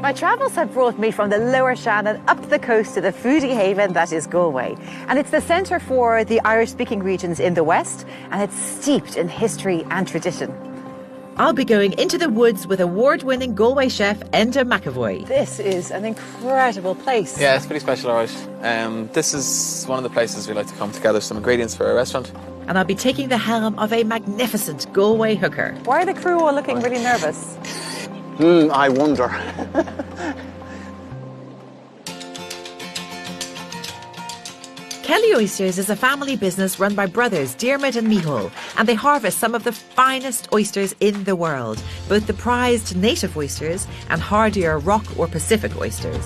My travels have brought me from the Lower Shannon up the coast to the foodie haven that is Galway. And it's the centre for the Irish-speaking regions in the west, and it's steeped in history and tradition. I'll be going into the woods with award-winning Galway chef Enda McAvoy. This is an incredible place. Yeah, it's pretty special, alright. This is one of the places we like to come to gather some ingredients for a restaurant. And I'll be taking the helm of a magnificent Galway hooker. Why are the crew all looking really nervous? I wonder. Kelly Oysters is a family business run by brothers Diarmuid and Micheál, and they harvest some of the finest oysters in the world, both the prized native oysters and hardier rock or Pacific oysters.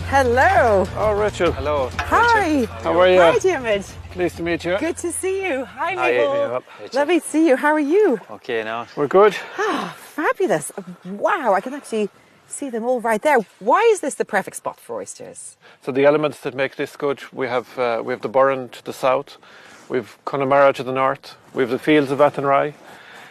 Hello. Oh, Rachel. Hello. Hi. How are you? Hi, Diarmuid. Pleased to meet you. Good to see you. Hi, Hi, Micheál. Micheál. Lovely to see you. How are you? Okay, now. We're good. Ah, fabulous. Wow, I can actually see them all right there. Why is this the perfect spot for oysters? So the elements that make this good, we have the Burren to the south, we've Connemara to the north, we have the fields of Athenry,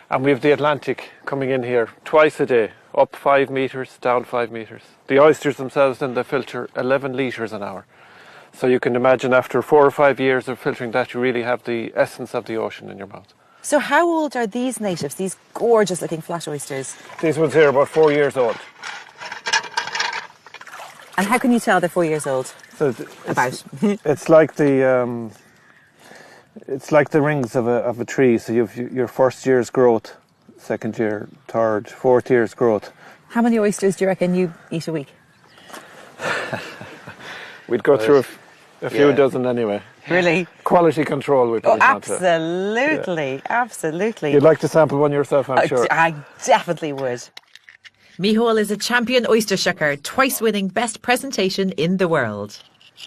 and we have the Atlantic coming in here twice a day, up 5 metres, down 5 metres. The oysters themselves then they filter 11 litres an hour. So you can imagine after 4 or 5 years of filtering that, you really have the essence of the ocean in your mouth. So how old are these natives, these gorgeous looking flat oysters? These ones here are about 4 years old. And how can you tell they're 4 years old? So it's like the rings of a tree. So you've your first year's growth, second year, third, fourth year's growth. How many oysters do you reckon you eat a week? We'd go through a few dozen anyway. Really? Quality control we put it down to. Absolutely, absolutely. You'd like to sample one yourself, I'm sure. I definitely would. Micheál is a champion oyster shucker, twice winning best presentation in the world.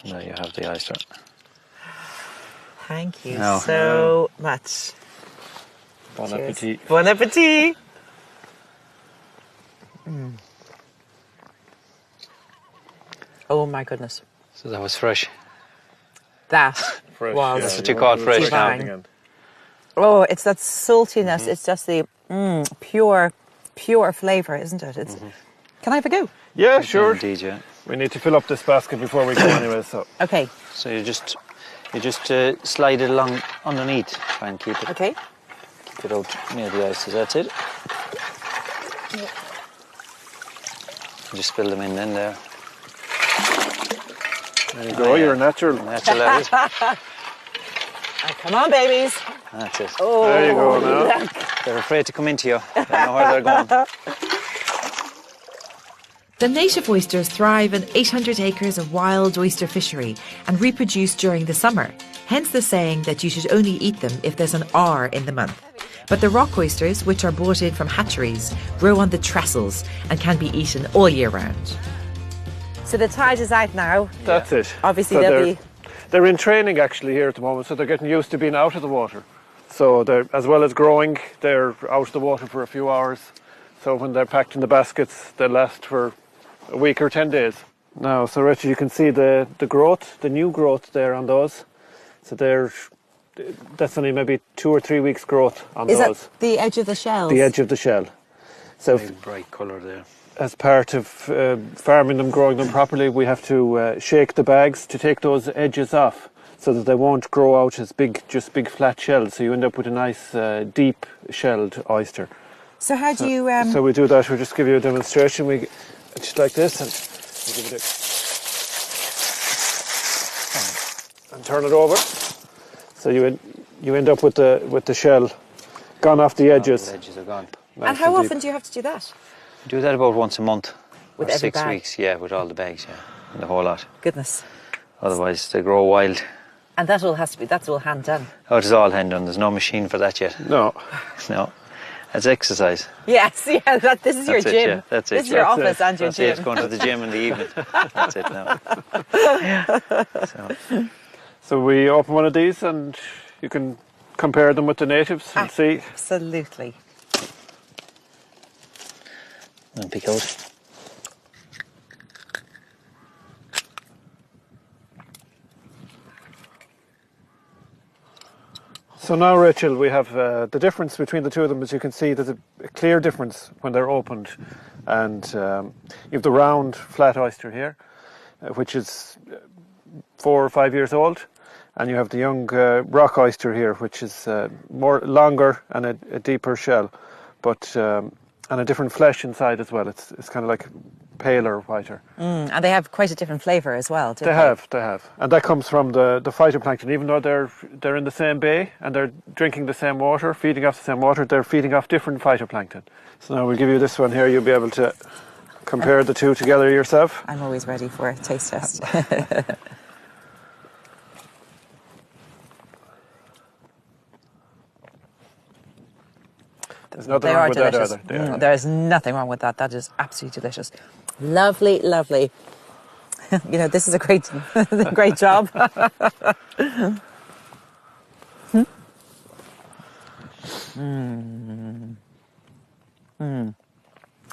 Now you have the oyster. Thank you No. so much. Bon Cheers. appetit. Bon appetit. Oh my goodness. So that was fresh. That Fresh, was That's what you call fresh now. divine. Oh, it's that saltiness. It's just the pure flavour, isn't it? It's. Can I have a go? Yeah, sure. Indeed, yeah. We need to fill up this basket before we go anyway, so. Okay. So you just slide it along underneath. Try and keep it out near the oysters. That's it. Just fill them in then there. There you go, you're a natural. Natural at it. Come on, babies. That's it. Oh, There you go now. look. They're afraid to come into you. They know where they're going. The native oysters thrive in 800 acres of wild oyster fishery and reproduce during the summer, hence the saying that you should only eat them if there's an R in the month. But the rock oysters, which are brought in from hatcheries, grow on the trestles and can be eaten all year round. So the tide is out now. That's it. Obviously, So they'll be. they're in training actually here at the moment, so they're getting used to being out of the water. So they're, as well as growing, they're out of the water for a few hours. So when they're packed in the baskets, they last for a week or 10 days. Now, so Richard, you can see the growth, the new growth there on those. So that's only maybe 2 or 3 weeks growth on Is those. that the edge of the shells? The edge of the shell. So Very bright colour there. as part of farming them, growing them properly, we have to shake the bags to take those edges off so that they won't grow out as just big flat shells. So you end up with a nice deep shelled oyster. So how do you? So we do that. We'll just give you a demonstration. We just like this, and we give it and turn it over. So you end up with the shell gone off the edges. The edges are gone. Nice and how deep. often do you have to do that? Do that about once a month. With or every 6 bag? weeks, yeah, with all the bags, yeah. And the whole lot. Goodness. Otherwise they grow wild. And that all has to be. That's all hand done. Oh, it is all hand done. There's no machine for that yet. No. No. That's exercise. Yes. Yeah. This is your That's it, gym. yeah, that's it, This is your yeah. office and your That's gym. it, going to the gym in the evening. That's it now. So we open one of these, and you can compare them with the natives and see. Absolutely. And pick out. So now, Rachel, we have the difference between the two of them. As you can see, there's a clear difference when they're opened. And you have the round flat oyster here, which is 4 or 5 years old. And you have the young rock oyster here, which is more longer and a deeper shell, but and a different flesh inside as well. It's kind of like paler, whiter. And they have quite a different flavour as well, don't They have. And that comes from the phytoplankton. Even though they're in the same bay and they're drinking the same water, feeding off the same water, they're feeding off different phytoplankton. So now we'll give you this one here. You'll be able to compare the two together yourself. I'm always ready for a taste test. There's nothing wrong with delicious. that either. There is nothing wrong with that. That is absolutely delicious. Lovely, lovely. You know, this is a great job.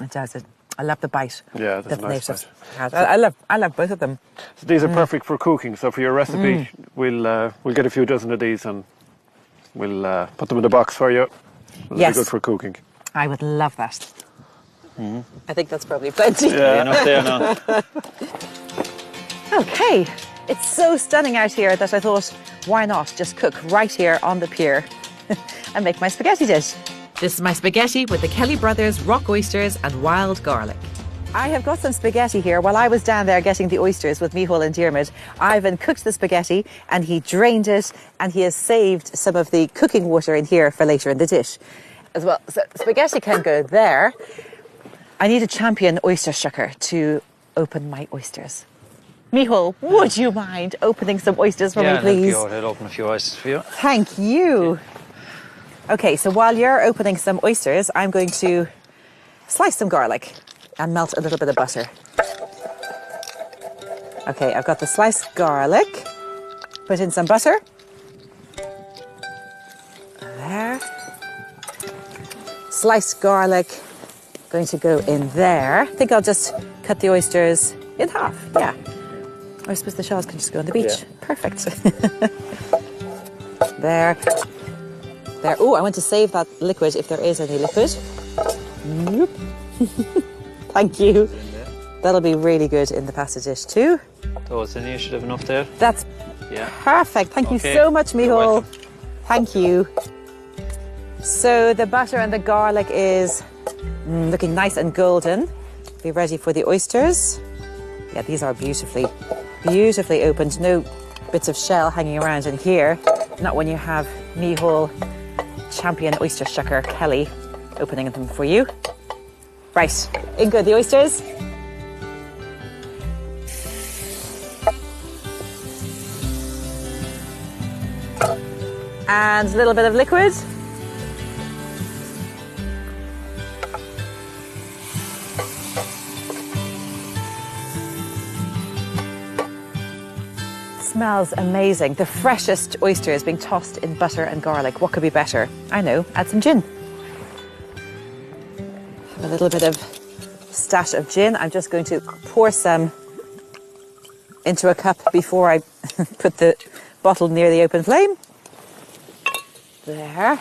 It does it. I love the bite. Yeah, that's a nice bite. I love both of them. So these are perfect for cooking. So for your recipe, we'll get a few dozen of these and we'll put them in the box for you. It'll be good for cooking. I would love that. I think that's probably plenty. Yeah, enough there now. Okay, it's so stunning out here that I thought, why not just cook right here on the pier and make my spaghetti dish. This is my spaghetti with the Kelly Brothers rock oysters and wild garlic. I have got some spaghetti here. While I was down there getting the oysters with Micheál and Diarmuid, Ivan cooked the spaghetti and he drained it and he has saved some of the cooking water in here for later in the dish as well. So spaghetti can go there. I need a champion oyster shucker to open my oysters. Micheál, would you mind opening some oysters for me, please? Yeah, I'll open a few oysters for you. Thank you. Okay, so while you're opening some oysters, I'm going to slice some garlic and melt a little bit of butter. Okay, I've got the sliced garlic. Put in some butter. There. Sliced garlic going to go in there. I think I'll just cut the oysters in half. Yeah. I suppose the shells can just go on the beach. Yeah. Perfect. There. There. Oh, I want to save that liquid if there is any liquid. Nope. Thank you. That'll be really good in the pasta dish too. Those in, you should have enough there. That's perfect. Thank you so much, Micheál. Thank you. So the butter and the garlic is looking nice and golden. Be ready for the oysters. Yeah, these are beautifully opened. No bits of shell hanging around in here. Not when you have Micheál, champion oyster shucker Kelly, opening them for you. Right, in go the oysters. And a little bit of liquid. Smells amazing. The freshest oysters being tossed in butter and garlic. What could be better? I know, add some gin. Have a little bit of stash of gin. I'm just going to pour some into a cup before I put the bottle near the open flame. There.